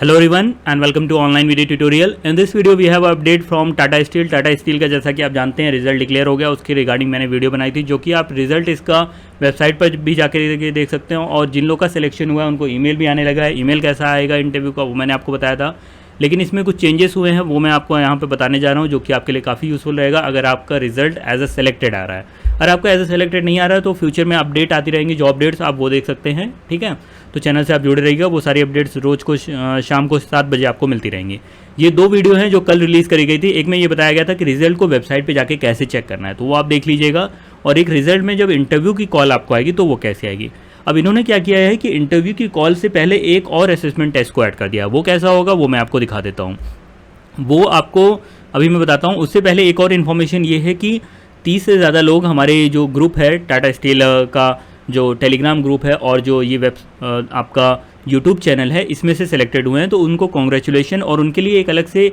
Hello everyone and welcome to online video tutorial. In this video we have update from Tata Steel. Tata Steel का जैसा कि आप जानते हैं result declare हो गया, उसके रिगार्डिंग मैंने वीडियो बनाई थी जो कि आप रिजल्ट इसका वेबसाइट पर भी जाकर देख सकते हो। और जिन लोग का सिलेक्शन हुआ है उनको ईमेल भी आने लगा है। ईमेल कैसा आएगा इंटरव्यू का वो मैंने आपको बताया था, लेकिन इसमें कुछ चेंजेस हुए हैं वो मैं आपको यहाँ पे बताने जा रहा हूँ, जो कि आपके लिए काफ़ी यूज़फुल रहेगा अगर आपका रिजल्ट एज अ सेलेक्टेड आ रहा है। अगर आपका एज अ सेलेक्टेड नहीं आ रहा है तो फ्यूचर में अपडेट आती रहेंगी, जो अपडेट्स आप वो देख सकते हैं। ठीक है, तो चैनल से आप जुड़े रहिएगा, वो सारी अपडेट्स रोज़ को शाम को 7 बजे आपको मिलती रहेंगी। ये 2 वीडियो हैं जो कल रिलीज़ करी गई थी। एक में ये बताया गया था कि रिजल्ट को वेबसाइट पे जाके कैसे चेक करना है, तो वो आप देख लीजिएगा। और एक रिजल्ट में जब इंटरव्यू की कॉल आपको आएगी तो वो कैसे आएगी। अब इन्होंने क्या किया है कि इंटरव्यू की कॉल से पहले एक और असेसमेंट टेस्ट को ऐड कर दिया। वो कैसा होगा वो मैं आपको दिखा देता हूँ, वो आपको अभी मैं बताता हूँ। उससे पहले एक और इन्फॉर्मेशन ये है कि 30 से ज़्यादा लोग हमारे जो ग्रुप है टाटा स्टील का, जो टेलीग्राम ग्रुप है और जो ये आपका यूट्यूब चैनल है, इसमें से सिलेक्टेड हुए हैं, तो उनको कॉन्ग्रेचुलेशन। और उनके लिए एक अलग से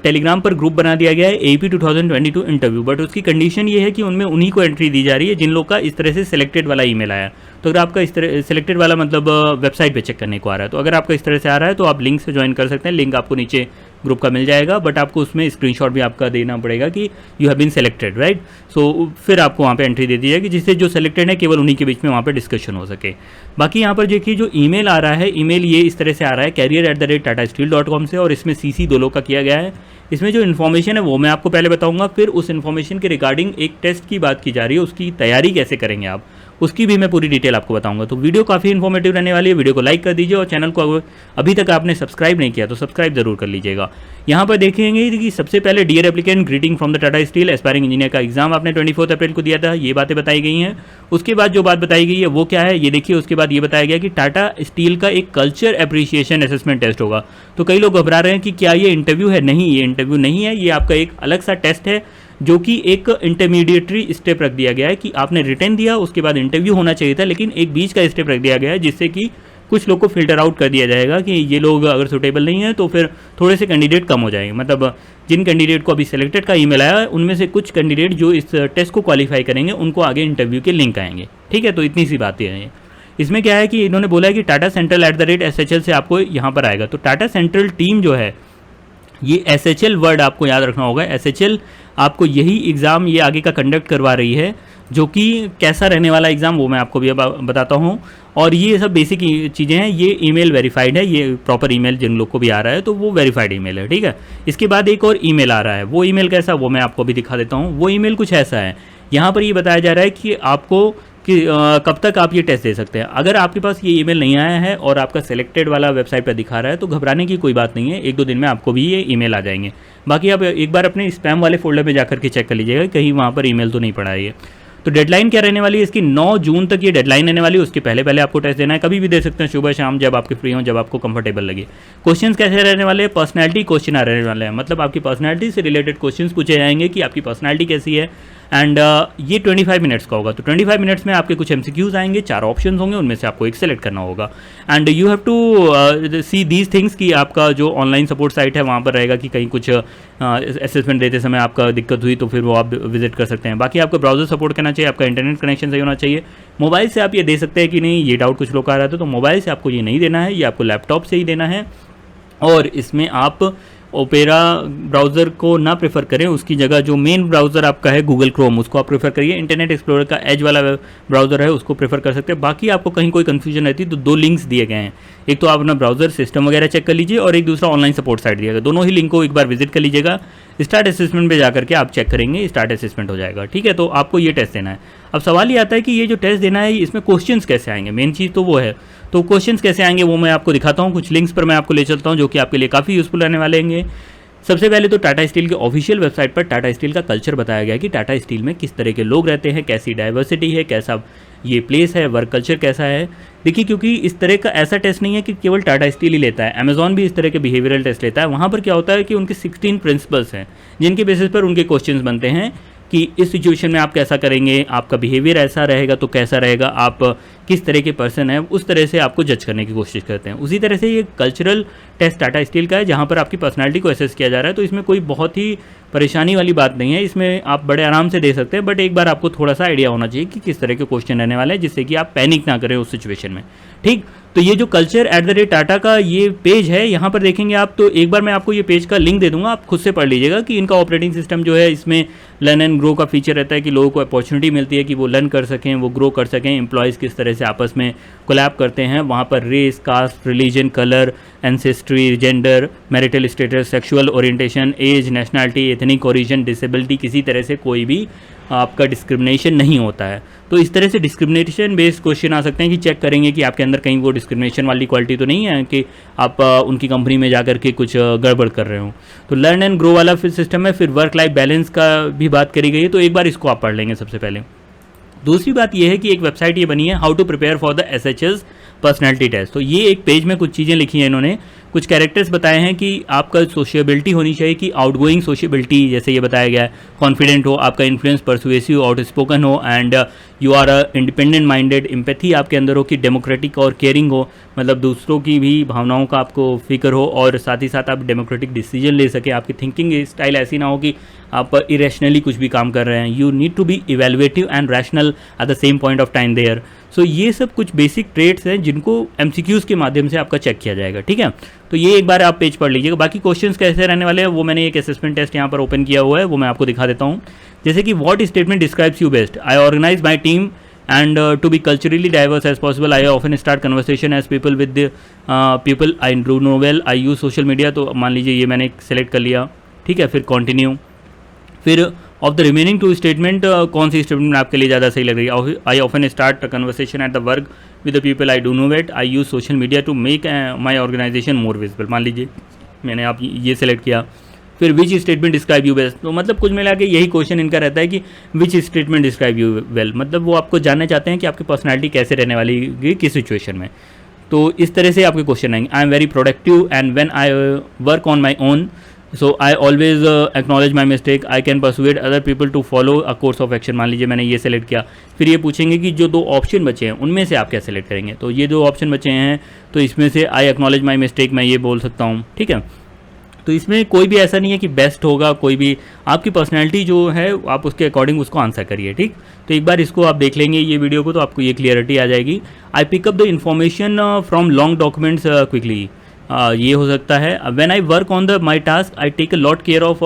टेलीग्राम पर ग्रुप बना दिया गया है AP 2022 इंटरव्यू। बट उसकी कंडीशन ये है कि उनमें उन्हीं को एंट्री दी जा रही है जिन लोग का इस तरह से सिलेक्टेड वाला ईमेल आया। तो अगर आपका इस तरह सिलेक्टेड वाला मतलब वेबसाइट पे चेक करने को आ रहा है, तो अगर आपका इस तरह से आ रहा है तो आप लिंक से ज्वाइन कर सकते हैं। लिंक आपको नीचे ग्रुप का मिल जाएगा, बट आपको उसमें स्क्रीनशॉट भी आपका देना पड़ेगा कि you have been selected, right. So फिर आपको वहाँ पे एंट्री दे दी जाएगी, जिससे जो सेलेक्टेड है केवल उन्हीं के बीच में वहाँ पे डिस्कशन हो सके। बाकी यहाँ पर देखिए जो ईमेल आ रहा है, ईमेल ये इस तरह से आ रहा है career@tatasteel.com से, और इसमें CC 2 लोग का किया गया है। इसमें जो इन्फॉर्मेशन है वो मैं आपको पहले बताऊंगा, फिर उस इन्फॉर्मेशन के रिगार्डिंग एक टेस्ट की बात की जा रही है, उसकी तैयारी कैसे करेंगे आप, उसकी भी मैं पूरी डिटेल आपको बताऊंगा। तो वीडियो काफ़ी इन्फॉर्मेटिव रहने वाली है। वीडियो को लाइक कर दीजिए और चैनल को अभी तक आपने सब्सक्राइब नहीं किया तो सब्सक्राइब जरूर कर लीजिएगा। यहाँ पर देखेंगे कि सबसे पहले dear applicant, greeting from the Tata steel, aspiring engineer का एग्जाम आपने 24 अप्रैल को दिया था, ये बातें बताई गई हैं। उसके बाद जो बात बताई गई है वो क्या है ये देखिए। उसके बाद ये बताया गया कि टाटा स्टील का एक कल्चर एप्रिसिएशन असेसमेंट टेस्ट होगा। तो कई लोग घबरा रहे हैं कि क्या ये इंटरव्यू है। नहीं, ये इंटरव्यू नहीं है, ये आपका एक अलग सा टेस्ट है, जो कि एक इंटरमीडिएटरी स्टेप रख दिया गया है कि आपने रिटर्न दिया, उसके बाद इंटरव्यू होना चाहिए था, लेकिन एक बीच का स्टेप रख दिया गया है, जिससे कि कुछ लोग को फिल्टर आउट कर दिया जाएगा कि ये लोग अगर सुटेबल नहीं है तो फिर थोड़े से कैंडिडेट कम हो जाएंगे। मतलब जिन कैंडिडेट को अभी सिलेक्टेड का ईमेल आया है उनमें से कुछ कैंडिडेट जो इस टेस्ट को क्वालिफाई करेंगे उनको आगे इंटरव्यू के लिंक आएंगे। ठीक है, तो इतनी सी बात है। इसमें क्या है कि इन्होंने बोला है कि टाटा सेंट्रल @SHL से आपको यहाँ पर आएगा। तो टाटा सेंट्रल टीम जो है, ये SHL वर्ड आपको याद रखना होगा। SHL आपको यही एग्ज़ाम ये आगे का कंडक्ट करवा रही है, जो कि कैसा रहने वाला एग्ज़ाम वो मैं आपको भी बताता हूँ। और ये सब बेसिक चीज़ें हैं। ये ईमेल वेरीफाइड है, ये प्रॉपर ईमेल जिन लोग को भी आ रहा है तो वो वेरीफाइड ईमेल है। ठीक है, इसके बाद एक और ईमेल आ रहा है, वो ईमेल कैसा वो मैं आपको भी दिखा देता हूँ। वो ईमेल कुछ ऐसा है, यहाँ पर ये बताया जा रहा है कि आपको कि कब तक आप ये टेस्ट दे सकते हैं। अगर आपके पास ये ईमेल नहीं आया है और आपका सिलेक्टेड वाला वेबसाइट पर दिखा रहा है तो घबराने की कोई बात नहीं है, 1-2 दिन में आपको भी ये ईमेल आ जाएंगे। बाकी आप एक बार अपने स्पैम वाले फोल्डर पे जाकर के चेक कर लीजिएगा कहीं वहाँ पर ईमेल तो नहीं पड़ा है ये। तो डेडलाइन क्या रहने वाली है इसकी, 9 जून तक ये डेडलाइन रहने वाली है। उसके पहले आपको टेस्ट देना है, कभी भी दे सकते हैं, सुबह शाम, जब आपके फ्री हो, जब आपको कंफर्टेबल लगे। क्वेश्चंस कैसे रहने वाले हैं, पर्सनैलिटी क्वेश्चन रहने वाले हैं, मतलब आपकी पर्सनैलिटी से रिलेटेड क्वेश्चंस पूछे जाएंगे कि आपकी पर्सनैलिटी कैसी है। एंड ये 25 मिनट्स का होगा। तो 25 मिनट्स में आपके कुछ MCQs आएंगे, 4 ऑप्शंस होंगे, उनमें से आपको एक सेलेक्ट करना होगा। And you have to see these things कि आपका जो ऑनलाइन सपोर्ट साइट है वहाँ पर रहेगा कि कहीं कुछ असेसमेंट देते समय आपका दिक्कत हुई तो फिर वो आप विजिट कर सकते हैं। बाकी आपका ब्राउजर सपोर्ट करना चाहिए, आपका इंटरनेट कनेक्शन सही होना चाहिए। मोबाइल से आप ये दे सकते हैं कि नहीं, ये डाउट कुछ लोग आ रहा था, तो मोबाइल से आपको ये नहीं देना है, ये आपको लैपटॉप से ही देना है। और इसमें आप ओपेरा ब्राउज़र को ना प्रेफर करें, उसकी जगह जो मेन ब्राउज़र आपका है गूगल क्रोम, उसको आप प्रेफर करिए। इंटरनेट एक्सप्लोरर का एज वाला ब्राउज़र है उसको प्रेफर कर सकते हैं। बाकी आपको कहीं कोई कन्फ्यूजन रहती है तो 2 लिंक्स दिए गए हैं, एक तो आप अपना ब्राउज़र सिस्टम वगैरह चेक कर लीजिए और एक दूसरा ऑनलाइन सपोर्ट साइट दिया गया। दोनों ही लिंक को एक बार विजिट कर लीजिएगा। स्टार्ट असेसमेंट पे जाकर के आप चेक करेंगे, स्टार्ट असेसमेंट हो जाएगा। ठीक है, तो आपको ये टेस्ट देना है। अब सवाल ये आता है कि ये जो टेस्ट देना है इसमें क्वेश्चंस कैसे आएंगे, मेन चीज़ तो वो है। तो क्वेश्चंस कैसे आएंगे वो मैं आपको दिखाता हूँ, कुछ लिंक्स पर मैं आपको ले चलता हूँ जो कि आपके लिए काफ़ी यूज़फुल रहने वाले हैं। सबसे पहले तो टाटा स्टील के ऑफिशियल वेबसाइट पर टाटा स्टील का कल्चर बताया गया कि टाटा स्टील में किस तरह के लोग रहते हैं, कैसी डाइवर्सिटी है, कैसा ये प्लेस है, वर्क कल्चर कैसा है। देखिए, क्योंकि इस तरह का ऐसा टेस्ट नहीं है कि केवल टाटा स्टील ही लेता है, अमेजॉन भी इस तरह के बिहेवियरल टेस्ट लेता है। वहाँ पर क्या होता है कि उनके 16 प्रिंसिपल्स हैं जिनके बेसिस पर उनके क्वेश्चंस बनते हैं कि इस सिचुएशन में आप कैसा करेंगे, आपका बिहेवियर ऐसा रहेगा तो कैसा रहेगा, आप किस तरह के पर्सन है, उस तरह से आपको जज करने की कोशिश करते हैं। उसी तरह से ये कल्चरल टेस्ट टाटा स्टील का है, जहाँ पर आपकी पर्सनालिटी को असेस किया जा रहा है। तो इसमें कोई बहुत ही परेशानी वाली बात नहीं है, इसमें आप बड़े आराम से दे सकते हैं, बट एक बार आपको थोड़ा सा आइडिया होना चाहिए कि किस तरह के क्वेश्चन रहने वाले हैं, जिससे कि आप पैनिक ना करें उस सिचुएशन में। ठीक, तो ये जो culture@टाटा का ये पेज है, यहाँ पर देखेंगे आप, तो एक बार मैं आपको ये पेज का लिंक दे दूंगा, आप खुद से पढ़ लीजिएगा कि इनका ऑपरेटिंग सिस्टम जो है, इसमें लर्न एंड ग्रो का फीचर रहता है कि लोगों को अपॉर्चुनिटी मिलती है कि वो लर्न कर सकें, वो ग्रो कर सकें। एम्प्लॉयज़ किस तरह से आपस में कोलैब करते हैं, वहाँ पर race, caste, religion, colour, ancestry, gender, marital status, sexual orientation, age, nationality, ethnic origin, disability, किसी तरह से कोई भी आपका डिस्क्रिमिनेशन नहीं होता है। तो इस तरह से डिस्क्रिमिनेशन बेस्ड क्वेश्चन आ सकते हैं कि चेक करेंगे कि आपके अंदर कहीं वो डिस्क्रिमिनेशन वाली क्वालिटी तो नहीं है कि आप उनकी कंपनी में जाकर के कुछ गड़बड़ कर रहे हो। तो लर्न एंड ग्रो वाला फिर सिस्टम है। फिर वर्क लाइफ बैलेंस का भी बात करी गई है, तो एक बार इसको आप पढ़ लेंगे सबसे पहले। दूसरी बात यह है कि एक वेबसाइट ये बनी है, how to prepare for the SHL's personality test. तो ये एक पेज में कुछ चीज़ें लिखी हैं इन्होंने, कुछ कैरेक्टर्स बताए हैं कि आपका सोशियबिलिटी होनी चाहिए, कि आउटगोइंग सोशियबिलिटी जैसे ये बताया गया है, कॉन्फिडेंट हो, आपका इन्फ्लुएंस परसुएसिव, आउटस्पोकन हो, and you are independent minded, empathy आपके अंदर हो कि डेमोक्रेटिक और केयरिंग हो, मतलब दूसरों की भी भावनाओं का आपको फिक्र हो, और साथ ही साथ आप डेमोक्रेटिक डिसीजन ले सके, आपकी थिंकिंग स्टाइल ऐसी ना हो कि आप इरेशनली कुछ भी काम कर रहे हैं। You need to be evaluative and rational at the same point of time there. So ये सब कुछ बेसिक ट्रेट्स हैं जिनको MCQs के माध्यम से आपका चेक किया जाएगा। ठीक है, तो ये एक बार आप पेज पढ़ लीजिएगा। बाकी क्वेश्चंस कैसे रहने वाले हैं वो मैंने एक असेसमेंट टेस्ट यहाँ पर ओपन किया हुआ है, वो मैं आपको दिखा देता हूँ। जैसे कि what statement describes you best. I organise my team and to be culturally diverse as possible. I often start conversation as people with the people I do know well. I use social media. तो मान लीजिए ये मैंने select कर लिया, ठीक है। फिर कंटिन्यू। फिर of the remaining two statement कौन सी स्टेटमेंट आपके लिए ज़्यादा सही लग रही है। I often start conversation at the work with the people I do know wait. I use social media to make my organisation more visible. मान लीजिए मैंने आप ये सेलेक्ट किया। फिर which statement describe you best. तो मतलब कुछ मिला के यही क्वेश्चन इनका रहता है कि विच स्टेटमेंट डिस्क्राइब यू वेल, मतलब वो आपको जानना चाहते हैं कि आपकी पर्सनैलिटी कैसे रहने वाली है किस सिचुएशन में। तो इस तरह से आपके क्वेश्चन आएंगे। I am very productive and when I work on my own, so I always acknowledge my mistake. I can persuade other people to follow a course of action. मान लीजिए मैंने ये सेलेक्ट किया। फिर ये पूछेंगे कि जो 2 ऑप्शन बचे हैं उनमें से आप क्या सेलेक्ट करेंगे। तो ये 2 ऑप्शन बचे हैं, तो इसमें से आई एक्नॉलेज माई मिस्टेक मैं ये बोल सकता हूँ, ठीक है। तो इसमें कोई भी ऐसा नहीं है कि बेस्ट होगा, कोई भी आपकी पर्सनैलिटी जो है आप उसके अकॉर्डिंग उसको आंसर करिए, ठीक। तो एक बार इसको आप देख लेंगे ये वीडियो को, तो आपको ये क्लियरिटी आ जाएगी। I pick up the information from long documents quickly. ये हो सकता है। When I work on the my task I take a lot care of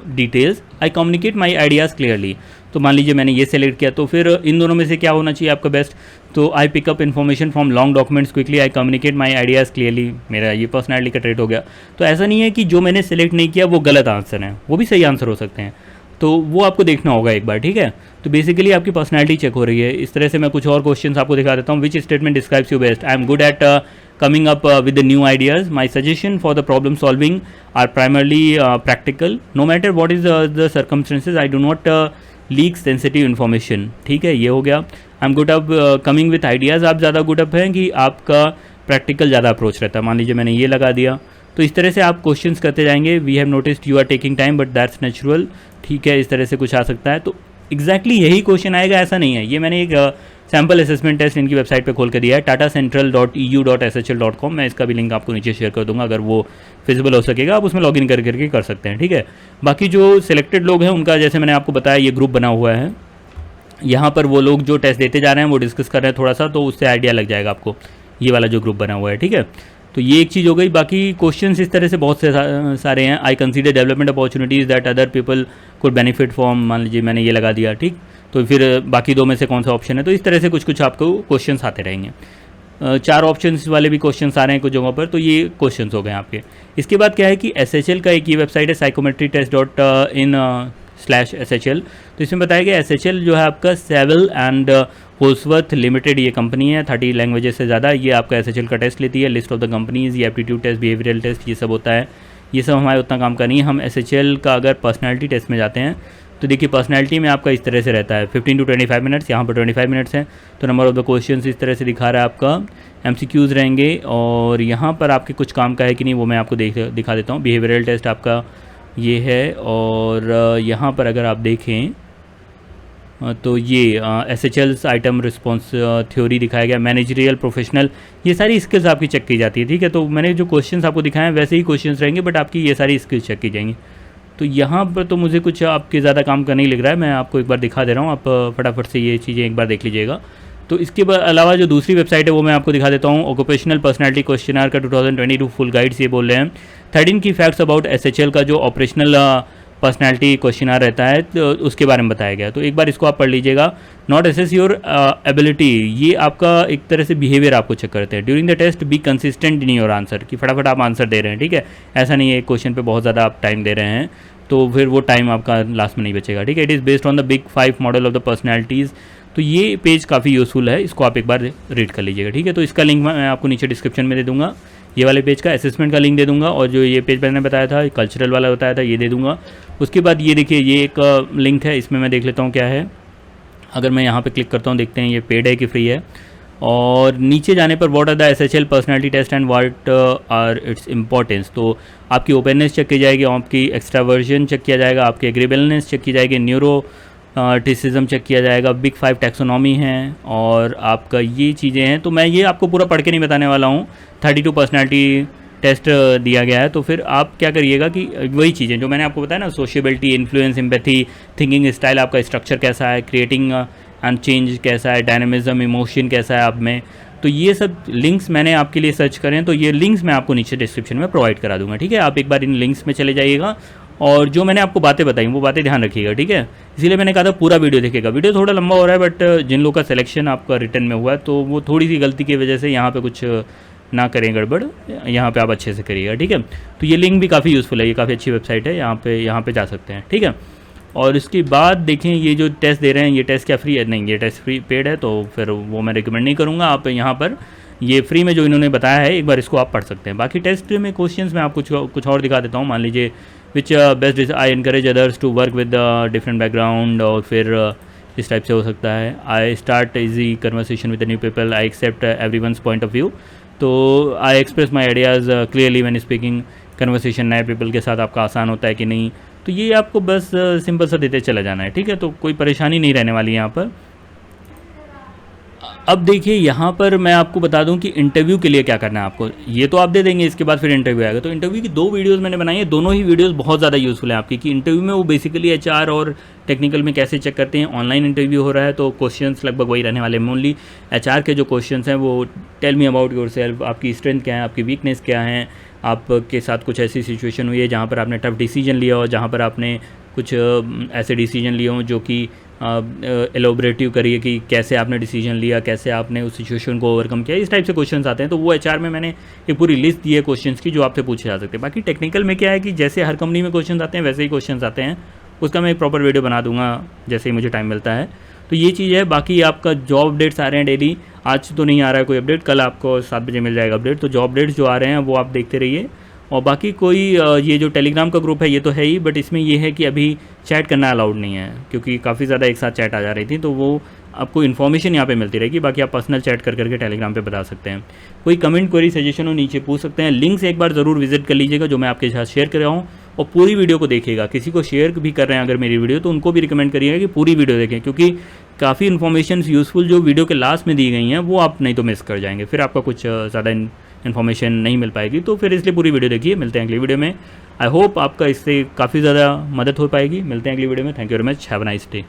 details. I communicate my ideas clearly. तो मान लीजिए मैंने ये सेलेक्ट किया, तो फिर इन दोनों में से क्या होना चाहिए आपका बेस्ट। तो आई pickup information from long documents quickly. I communicate my ideas clearly. मेरा ये पर्सनैलिटी का ट्रेट हो गया। तो ऐसा नहीं है कि जो मैंने सेलेक्ट नहीं किया वो गलत आंसर है, वो भी सही आंसर हो सकते हैं। तो वो आपको देखना होगा एक बार, ठीक है। तो बेसिकली आपकी पर्सनैलिटी चेक हो रही है। इस तरह से मैं कुछ और क्वेश्चंस आपको दिखा देता हूँ। Which statement describes you best. I am good at coming up with the new ideas. My suggestion for the problem solving are primarily practical. No matter what is the circumstances, I do not leak sensitive information. ठीक है, ये हो गया। I'm good up coming with ideas. आप ज़्यादा good up हैं कि आपका प्रैक्टिकल ज़्यादा अप्रोच रहता है। मान लीजिए मैंने ये लगा दिया। तो इस तरह से आप क्वेश्चंस करते जाएंगे। We have noticed you are taking time but that's natural, ठीक है। इस तरह से कुछ आ सकता है। तो एग्जैक्टली यही क्वेश्चन आएगा ऐसा नहीं है। ये मैंने एक सैम्पल असेसमेंट टेस्ट इनकी वेबसाइट पे खोल कर दिया है, tatacentral.eu.shl.com। मैं इसका भी लिंक आपको नीचे शेयर कर दूंगा, अगर वो फिजिबल हो सकेगा आप उसमें लॉगिन करके कर सकते हैं, ठीक है। बाकी जो सिलेक्टेड लोग हैं उनका जैसे मैंने आपको बताया ये ग्रुप बना हुआ है। यहाँ पर वो लोग जो टेस्ट देते जा रहे हैं वो डिस्कस कर रहे हैं थोड़ा सा, तो उससे आइडिया लग जाएगा आपको, ये वाला जो ग्रुप बना हुआ है, ठीक है। तो ये एक चीज़ हो गई। बाकी क्वेश्चंस इस तरह से बहुत से सारे हैं। I consider development opportunities that other people could benefit from. मान लीजिए मैंने ये लगा दिया, ठीक। तो फिर बाकी 2 में से कौन सा ऑप्शन है। तो इस तरह से कुछ आपको क्वेश्चंस आते रहेंगे। 4 ऑप्शंस वाले भी क्वेश्चंस आ रहे हैं कुछ जगहों पर। तो ये क्वेश्चंस हो गए आपके। इसके बाद क्या है कि SHL का एक ये वेबसाइट है psychometrytest.in/SHL। तो इसमें बताया गया SHL जो है आपका सेवल एंड होल्सवर्थ लिमिटेड ये कंपनी है, 30 लैंग्वेजेस से ज़्यादा ये आपका SHL का टेस्ट लेती है। लिस्ट ऑफ द कंपनीज़, ये एप्टीट्यूड टेस्ट, बिहेवियरल टेस्ट, ये सब होता है। ये सब हमारे उतना काम का नहीं है। हम SHL का अगर पर्सनैलिटी टेस्ट में जाते हैं तो देखिए पर्सनैलिटी में आपका इस तरह से रहता है 15 to 25 मिनट्स, यहाँ पर 25 मिनट्स हैं। तो नंबर ऑफ द क्वेश्चंस इस तरह से दिखा रहा है आपका। MCQs रहेंगे और यहाँ पर आपके कुछ काम का है कि नहीं वो मैं आपको दिखा देता हूँ। बिहेवियरल टेस्ट आपका ये है और यहाँ पर अगर आप देखें तो ये SHL's आइटम रिस्पॉन्स थ्योरी दिखाया गया, मैनेजरियल प्रोफेशनल, ये सारी स्किल्स आपकी चेक की जाती है। ठीक है, तो मैंने जो क्वेश्चंस आपको दिखाए हैं वैसे ही क्वेश्चंस रहेंगे, बट आपकी ये सारी स्किल्स चेक की जाएंगी। तो यहाँ पर तो मुझे कुछ आपके ज़्यादा काम का नहीं लग रहा है, मैं आपको एक बार दिखा दे रहा हूँ, आप फटाफट से ये चीज़ें एक बार देख लीजिएगा। तो इसके अलावा जो दूसरी वेबसाइट है वो मैं आपको दिखा देता हूँ। ऑक्यूपेशनल पर्सनालिटी क्वेश्चनर का 2022 फुल गाइड्स ये बोल रहे हैं 13 की फैक्ट्स अबाउट SHL का जो ऑपरेशनल पर्सनालिटी क्वेश्चनर रहता है तो उसके बारे में बताया गया। तो एक बार इसको आप पढ़ लीजिएगा। नॉट असेस योर एबिलिटी, ये आपका एक तरह से बिहेवियर आपको चेक करते हैं। During the test be consistent in your answer, कि फटाफट आप आंसर दे रहे हैं। ठीक है, ऐसा नहीं है क्वेश्चन पे बहुत ज़्यादा आप टाइम दे रहे हैं तो फिर वो टाइम आपका लास्ट में नहीं बचेगा। ठीक है, it is based on the big 5 model of the personalities. तो ये पेज काफ़ी यूज़फुल है, इसको आप एक बार रीड कर लीजिएगा। ठीक है, तो इसका लिंक मैं आपको नीचे डिस्क्रिप्शन में दे दूँगा, ये वाले पेज का असेसमेंट का लिंक दे दूंगा, और जो ये पेज मैंने बताया था कल्चरल वाला बताया था ये दे दूंगा। उसके बाद ये देखिए ये एक लिंक है, इसमें मैं देख लेता हूँ क्या है। अगर मैं यहाँ पे क्लिक करता हूँ देखते हैं ये पेड है कि फ्री है। और नीचे जाने पर what are the SHL personality test and what are its importance, तो आपकी ओपननेस चेक की जाएगी, आपकी एक्स्ट्रावर्जन चेक किया जाएगा, आपकी एग्रीबलनेस चेक की जाएगी, न्यूरोटिसिज्म चेक किया जाएगा, बिग 5 टैक्सोनॉमी है, और आपका ये चीज़ें हैं। तो मैं ये आपको पूरा पढ़ के नहीं बताने वाला हूँ, 32 पर्सनालिटी टेस्ट दिया गया है। तो फिर आप क्या करिएगा कि वही चीज़ें जो मैंने आपको बताया ना, sociability, influence, empathy, thinking style, आपका स्ट्रक्चर कैसा है, क्रिएटिंग एंड चेंज कैसा है, डायनामिज्म, इमोशन कैसा है आप में, तो ये सब लिंक्स मैंने आपके लिए सर्च करें। तो ये लिंक्स मैं आपको नीचे डिस्क्रिप्शन में प्रोवाइड करा दूंगा। ठीक है, आप एक बार इन लिंक्स में चले जाइएगा, और जो मैंने आपको बातें बताई वो बातें ध्यान रखिएगा। ठीक है, इसीलिए मैंने कहा था पूरा वीडियो देखिएगा। वीडियो थोड़ा लंबा हो रहा है, बट जिन लोगों का सिलेक्शन आपका रिटर्न में हुआ है तो वो थोड़ी सी गलती की वजह से यहाँ पे कुछ ना करें गड़बड़, यहाँ पे आप अच्छे से करिएगा। ठीक है, तो ये लिंक भी काफ़ी यूज़फुल है, ये काफ़ी अच्छी वेबसाइट है, यहाँ पे जा सकते हैं। ठीक है, और इसके बाद देखें ये जो टेस्ट दे रहे हैं ये टेस्ट क्या फ्री है? नहीं, ये टेस्ट फ्री पेड है, तो फिर वो मैं रिकमेंड नहीं करूँगा। आप यहाँ पर ये फ्री में जो इन्होंने बताया है एक बार इसको आप पढ़ सकते हैं। बाकी टेस्ट में क्वेश्चंस मैं आपको कुछ और दिखा देता हूँ। मान लीजिए which best I encourage others to work with different background, और फिर इस टाइप से हो सकता है। I start easy conversation with new people, I accept every once point of view, तो I express my ideas clearly when speaking. Conversation नए people के साथ आपका आसान होता है कि नहीं, तो ये आपको बस सिंपल सा देते चला जाना है। ठीक है, तो कोई परेशानी नहीं रहने वाली है यहाँ पर। अब देखिए यहाँ पर मैं आपको बता दूं कि इंटरव्यू के लिए क्या करना है आपको। ये तो आप दे देंगे, इसके बाद फिर इंटरव्यू आएगा। तो इंटरव्यू की 2 वीडियोस मैंने बनाई है, दोनों ही वीडियोस बहुत ज़्यादा यूज़फुल है आपकी, कि इंटरव्यू में वो बेसिकली HR और टेक्निकल में कैसे चेक करते हैं। ऑनलाइन इंटरव्यू हो रहा है तो क्वेश्चंस लगभग वही रहने वाले हैं। ओनली HR के जो क्वेश्चंस हैं वो tell me about yourself, आपकी स्ट्रेंथ क्या है, आपकी वीकनेस क्या है, आपके साथ कुछ ऐसी सिचुएशन हुई है जहाँ पर आपने टफ डिसीजन लिया हो, जहाँ पर आपने कुछ ऐसे डिसीजन लिए हों जो कि एलोबरेटिव करिए कि कैसे आपने डिसीजन लिया, कैसे आपने उस सिचुएशन को ओवरकम किया। इस टाइप से क्वेश्चंस आते हैं, तो वो HR में मैंने एक पूरी लिस्ट दी है क्वेश्चंस की जो आपसे पूछे जा सकते हैं। बाकी टेक्निकल में क्या है कि जैसे हर कंपनी में क्वेश्चंस आते हैं वैसे ही क्वेश्चंस आते हैं, उसका मैं एक प्रॉपर वीडियो बना दूंगा जैसे ही मुझे टाइम मिलता है। तो ये चीज़ है। बाकी आपका जॉब अपडेट्स आ रहे हैं डेली, आज तो नहीं आ रहा है कोई अपडेट, कल आपको 7 बजे मिल जाएगा अपडेट। तो जॉब अपडेट्स जो आ रहे हैं वो आप देखते रहिए। और बाकी कोई ये जो टेलीग्राम का ग्रुप है ये तो है ही, बट इसमें ये है कि अभी चैट करना अलाउड नहीं है, क्योंकि काफ़ी ज़्यादा एक साथ चैट आ जा रही थी, तो वो आपको इन्फॉर्मेशन यहाँ पे मिलती रहेगी। बाकी आप पर्सनल चैट करके टेलीग्राम पे बता सकते हैं। कोई कमेंट, क्वेरी, सजेशन हो नीचे पूछ सकते हैं। लिंक से एक बार ज़रूर विजिट कर लीजिएगा जो मैं आपके साथ शेयर कर रहा हूँ, और पूरी वीडियो को देखिएगा। किसी को शेयर भी कर रहे हैं अगर मेरी वीडियो, तो उनको भी रिकमेंड करिएगा कि पूरी वीडियो देखें, क्योंकि काफ़ी इन्फॉर्मेशन यूज़फुल जो वीडियो के लास्ट में दी गई हैं वो आप नहीं तो मिस कर जाएंगे, फिर आपका कुछ ज़्यादा इन्फॉर्मेशन नहीं मिल पाएगी। तो फिर इसलिए पूरी वीडियो देखिए। मिलते हैं अगली वीडियो में। आई होप आपका इससे काफ़ी ज़्यादा मदद हो पाएगी। मिलते हैं अगली वीडियो में। Thank you very much. Have a nice day.